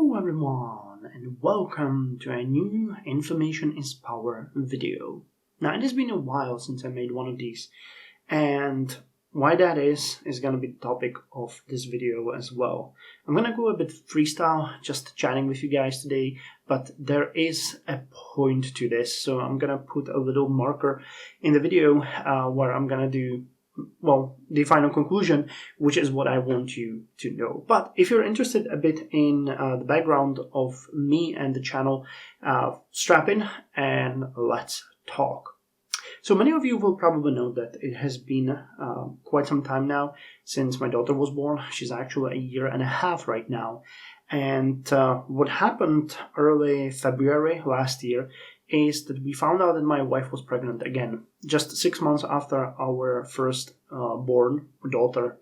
Hello everyone and welcome to a new Information is Power video. Now it has been a while since I made one of these, and why that is going to be the topic of this video as well. I'm going to go a bit freestyle, just chatting with you guys today, but there is a point to this, so I'm going to put a little marker in the video where I'm going to do the final conclusion, which is what I want you to know. But if you're interested a bit in the background of me and the channel, strap in and let's talk. So many of you will probably know that it has been quite some time now since my daughter was born. She's actually a year and a half right now. And what happened early February last year is that we found out that my wife was pregnant again, just 6 months after our first born daughter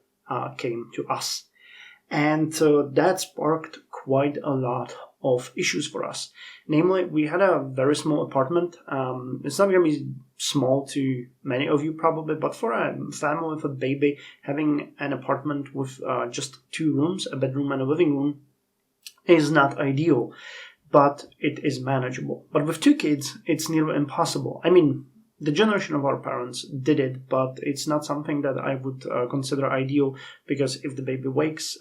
came to us. And that sparked quite a lot of issues for us. Namely, we had a very small apartment. It's not going to be small to many of you probably, but for a family with a baby, having an apartment with just 2 rooms, a bedroom and a living room, is not ideal. But it is manageable. But with 2 kids, it's nearly impossible. I mean, the generation of our parents did it, but it's not something that I would consider ideal, because if the baby wakes,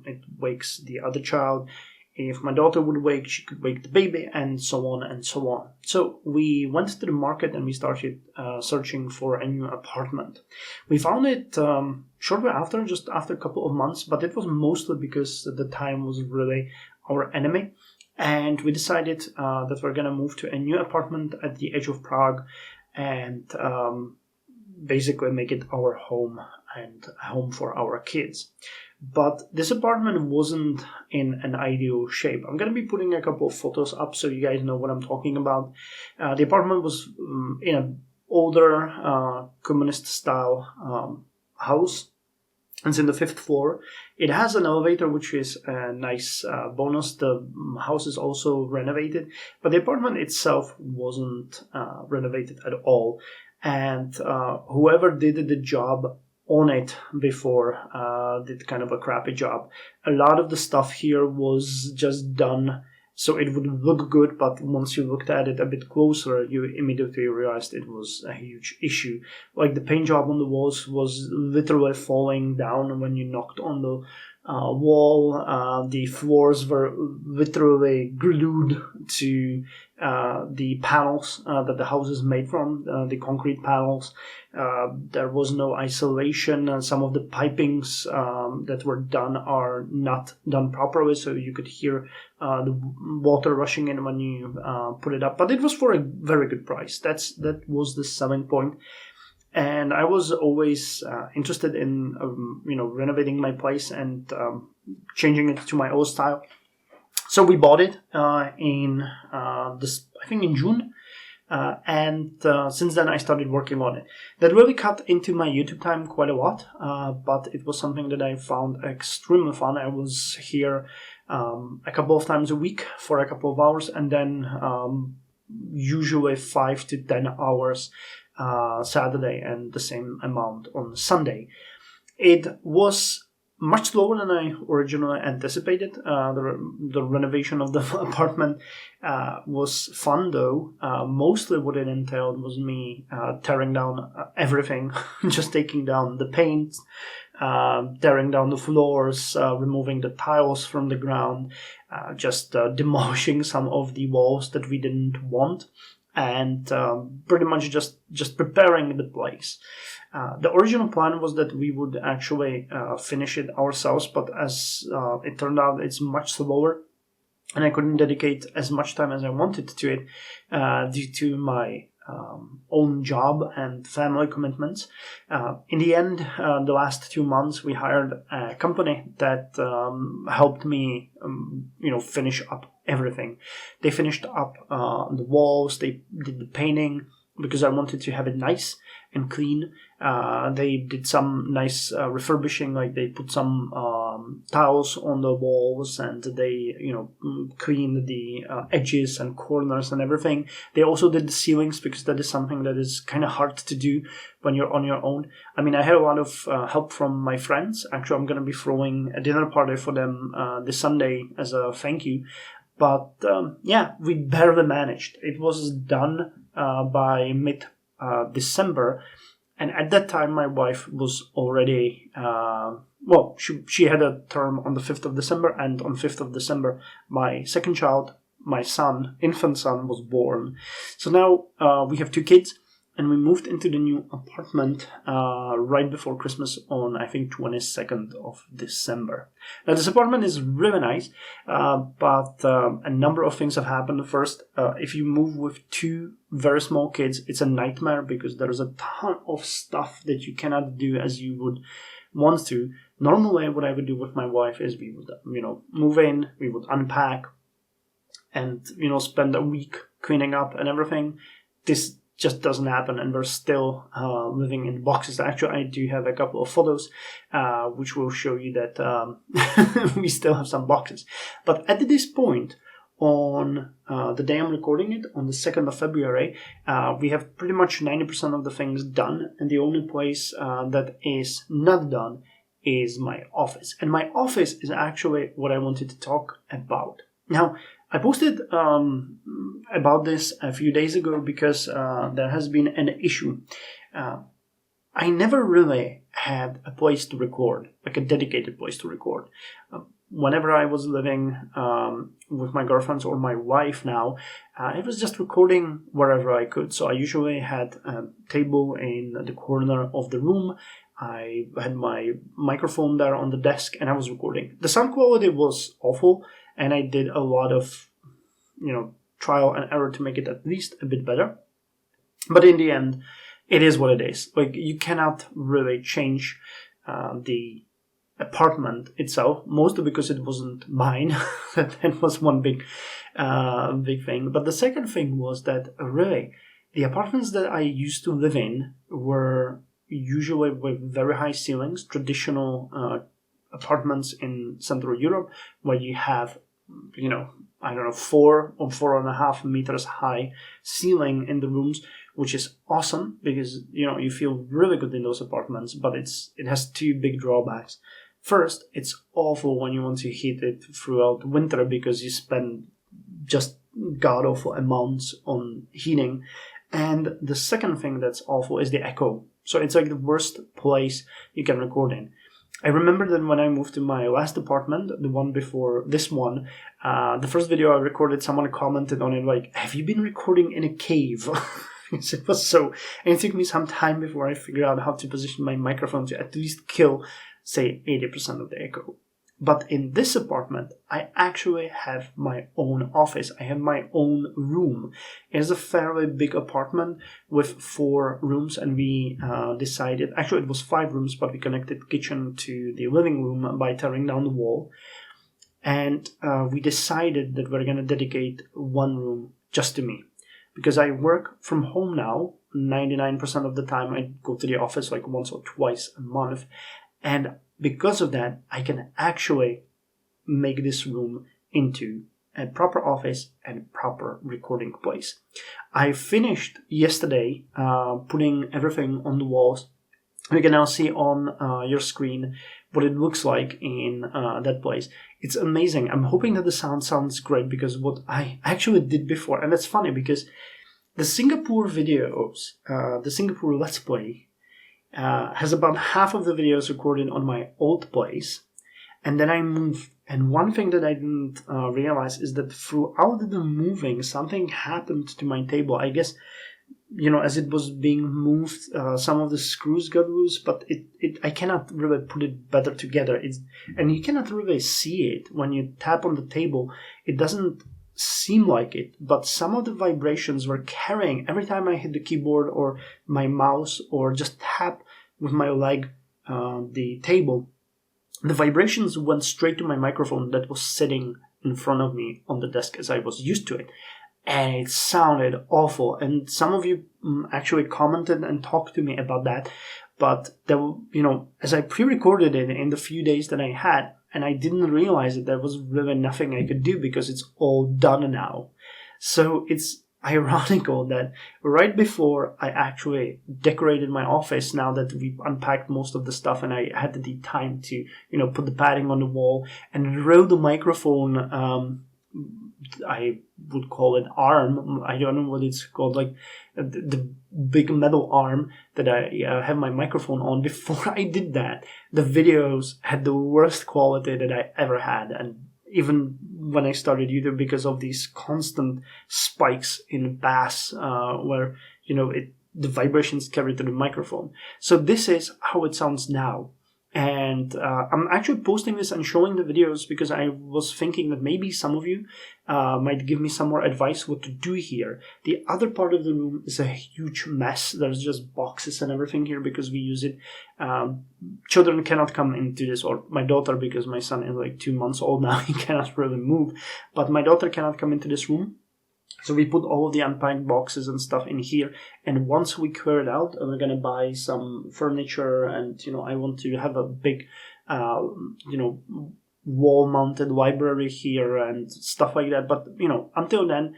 it wakes the other child. If my daughter would wake, she could wake the baby, and so on and so on. So we went to the market and we started searching for a new apartment. We found it shortly after, just after a couple of months, but it was mostly because the time was really our enemy. And we decided that we're going to move to a new apartment at the edge of Prague and basically make it our home and a home for our kids. But this apartment wasn't in an ideal shape. I'm going to be putting a couple of photos up so you guys know what I'm talking about. The apartment was in an older communist-style house. It's in the 5th floor. It has an elevator, which is a nice bonus. The house is also renovated, but the apartment itself wasn't renovated at all. And whoever did the job on it before did kind of a crappy job. A lot of the stuff here was just done so it would look good, but once you looked at it a bit closer, you immediately realized it was a huge issue. Like the paint job on the walls was literally falling down when you knocked on the wall. The floors were literally glued to the panels that the house is made from, the concrete panels. There was no isolation. Some of the pipings that were done are not done properly, so you could hear the water rushing in when you put it up. But it was for a very good price. That was the selling point. And I was always interested in, renovating my place and changing it to my old style. So we bought it in June. And since then I started working on it. That really cut into my YouTube time quite a lot, but it was something that I found extremely fun. I was here a couple of times a week for a couple of hours, and then usually 5 to 10 hours Saturday, and the same amount on Sunday. It was much slower than I originally anticipated. The renovation of the apartment was fun, though. Mostly what it entailed was me tearing down everything, just taking down the paint, tearing down the floors, removing the tiles from the ground, just demolishing some of the walls that we didn't want, and pretty much just preparing the place. The original plan was that we would actually finish it ourselves, but as it turned out, it's much slower, and I couldn't dedicate as much time as I wanted to it due to my own job and family commitments. In the end, the last 2 months, we hired a company that helped me, finish up everything. They finished up the walls, they did the painting, because I wanted to have it nice and clean. They did some nice refurbishing, like they put some tiles on the walls, and they cleaned the edges and corners and everything. They also did the ceilings, because that is something that is kind of hard to do when you're on your own. I mean, I had a lot of help from my friends. Actually, I'm going to be throwing a dinner party for them this Sunday as a thank you. But we barely managed. It was done by mid-December. And at that time, my wife was already, she had a term on the 5th of December. And on 5th of December, my second child, my son, infant son, was born. So now we have 2 kids. And we moved into the new apartment right before Christmas on, I think, 22nd of December. Now, this apartment is really nice, but a number of things have happened. First, if you move with 2 very small kids, it's a nightmare, because there is a ton of stuff that you cannot do as you would want to. Normally, what I would do with my wife is we would, move in, we would unpack, and, spend a week cleaning up and everything. This just doesn't happen, and we're still living in boxes. Actually, I do have a couple of photos which will show you that we still have some boxes. But at this point, on the day I'm recording it, on the 2nd of February, we have pretty much 90% of the things done, and the only place that is not done is my office. And my office is actually what I wanted to talk about. Now, I posted about this a few days ago because there has been an issue. I never really had a place to record, like a dedicated place to record. Whenever I was living with my girlfriends or my wife now, I was just recording wherever I could. So I usually had a table in the corner of the room. I had my microphone there on the desk, and I was recording. The sound quality was awful, and I did a lot of, trial and error to make it at least a bit better. But in the end, it is what it is. Like, you cannot really change the apartment itself, mostly because it wasn't mine. That was one big thing. But the second thing was that really, the apartments that I used to live in were usually with very high ceilings, traditional apartments in Central Europe, where you have, 4 or 4.5 meters high ceiling in the rooms, which is awesome because, you feel really good in those apartments, but it has 2 big drawbacks. First, it's awful when you want to heat it throughout winter because you spend just god-awful amounts on heating. And the second thing that's awful is the echo. So it's like the worst place you can record in. I remember that when I moved to my last apartment, the one before this one, the first video I recorded, someone commented on it like, "Have you been recording in a cave?" It was so, and it took me some time before I figured out how to position my microphone to at least kill, say, 80% of the echo. But in this apartment, I actually have my own office. I have my own room. It is a fairly big apartment with 4 rooms, and we decided, actually it was 5 rooms, but we connected kitchen to the living room by tearing down the wall. And we decided that we're going to dedicate 1 room just to me. Because I work from home now, 99% of the time I go to the office like once or twice a month. And because of that, I can actually make this room into a proper office and proper recording place. I finished yesterday putting everything on the walls. You can now see on your screen what it looks like in that place. It's amazing. I'm hoping that the sound sounds great because what I actually did before, and it's funny because the Singapore videos, the Singapore Let's Play, has about half of the videos recorded on my old place, and then I moved. And one thing that I didn't realize is that throughout the moving, something happened to my table. I guess, as it was being moved, some of the screws got loose, but I cannot really put it better together. And you cannot really see it when you tap on the table. It doesn't seem like it, but some of the vibrations were carrying every time I hit the keyboard or my mouse or just tap with my leg the table. The vibrations went straight to my microphone that was sitting in front of me on the desk as I was used to it. and it sounded awful. And some of you actually commented and talked to me about that. But there, as I pre-recorded it in the few days that I had, and I didn't realize that there was really nothing I could do because it's all done now. So it's ironical that right before I actually decorated my office, now that we've unpacked most of the stuff and I had the time to, put the padding on the wall and roll the microphone, I would call it arm. I don't know what it's called, like the big metal arm that I have my microphone on. Before I did that, the videos had the worst quality that I ever had. And even when I started YouTube, because of these constant spikes in bass, where, the vibrations carry to the microphone. So this is how it sounds now. And I'm actually posting this and showing the videos because I was thinking that maybe some of you might give me some more advice what to do here. The other part of the room is a huge mess. There's just boxes and everything here because we use it. Children cannot come into this, or my daughter, because my son is like 2 months old now. He cannot really move. But my daughter cannot come into this room. So we put all of the unpacked boxes and stuff in here, and once we clear it out, we're gonna buy some furniture, and I want to have a big, wall-mounted library here and stuff like that. But until then,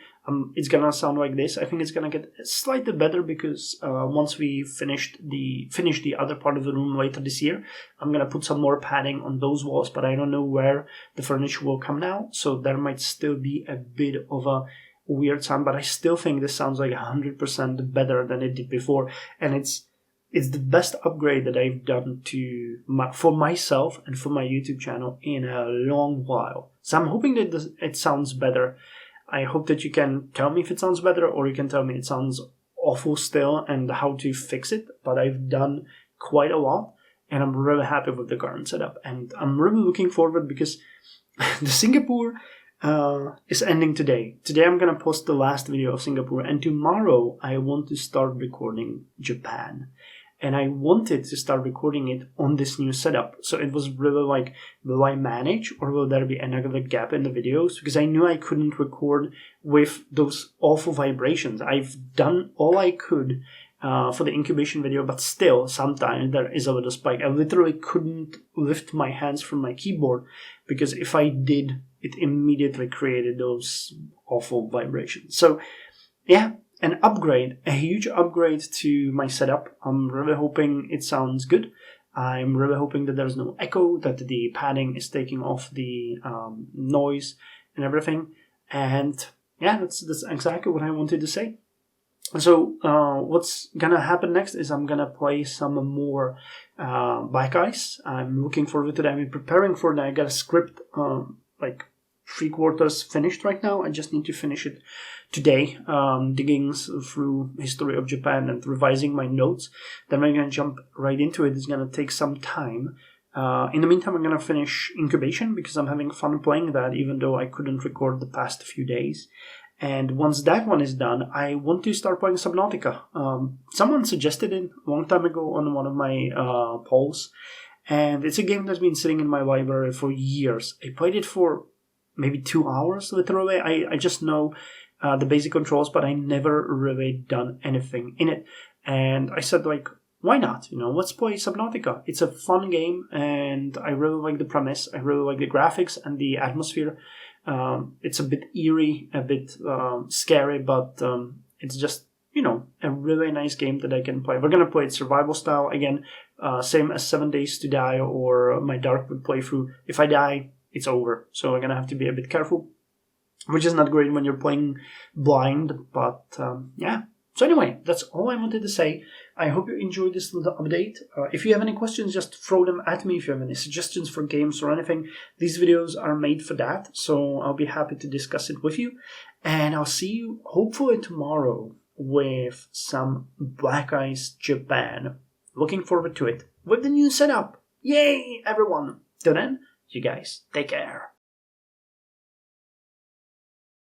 it's gonna sound like this. I think it's gonna get slightly better because once we finish the other part of the room later this year, I'm gonna put some more padding on those walls. But I don't know where the furniture will come now, so there might still be a bit of a weird sound, but I still think this sounds like 100% better than it did before, and it's the best upgrade that I've done for myself and for my YouTube channel in a long while. So I'm hoping that it sounds better. I hope that you can tell me if it sounds better, or you can tell me it sounds awful still and how to fix it. But I've done quite a lot, and I'm really happy with the current setup, and I'm really looking forward because the Singapore is ending today. Today I'm gonna post the last video of Singapore, and tomorrow I want to start recording Japan. And I wanted to start recording it on this new setup. So it was really like, will I manage, or will there be another gap in the videos? Because I knew I couldn't record with those awful vibrations. I've done all I could for the incubation video, but still sometimes there is a little spike. I literally couldn't lift my hands from my keyboard because if I did, it immediately created those awful vibrations. So yeah, a huge upgrade to my setup. I'm really hoping it sounds good. I'm really hoping that there's no echo, that the padding is taking off the noise and everything. And yeah, that's exactly what I wanted to say. So what's gonna happen next is I'm gonna play some more Black Ice. I'm looking forward to that. I'm preparing for that. I got a script like 3/4 finished right now. I just need to finish it today, digging through history of Japan and revising my notes. Then I'm gonna jump right into it. It's gonna take some time. In the meantime, I'm gonna finish incubation because I'm having fun playing that, even though I couldn't record the past few days. And once that one is done, I want to start playing Subnautica. Someone suggested it a long time ago on one of my polls, and it's a game that's been sitting in my library for years. I played it for maybe 2 hours, literally. I just know the basic controls, but I never really done anything in it. And I said, like, why not? Let's play Subnautica. It's a fun game, and I really like the premise. I really like the graphics and the atmosphere. It's a bit eerie, a bit scary, but it's just, a really nice game that I can play. We're going to play it survival style. Again, same as 7 Days to Die or my Darkwood playthrough. If I die, it's over. So we're going to have to be a bit careful, which is not great when you're playing blind, but yeah. So anyway, that's all I wanted to say. I hope you enjoyed this little update. If you have any questions, just throw them at me. If you have any suggestions for games or anything, these videos are made for that. So I'll be happy to discuss it with you. And I'll see you hopefully tomorrow with some Black Ice Japan. Looking forward to it with the new setup. Yay, everyone. Till then, you guys take care.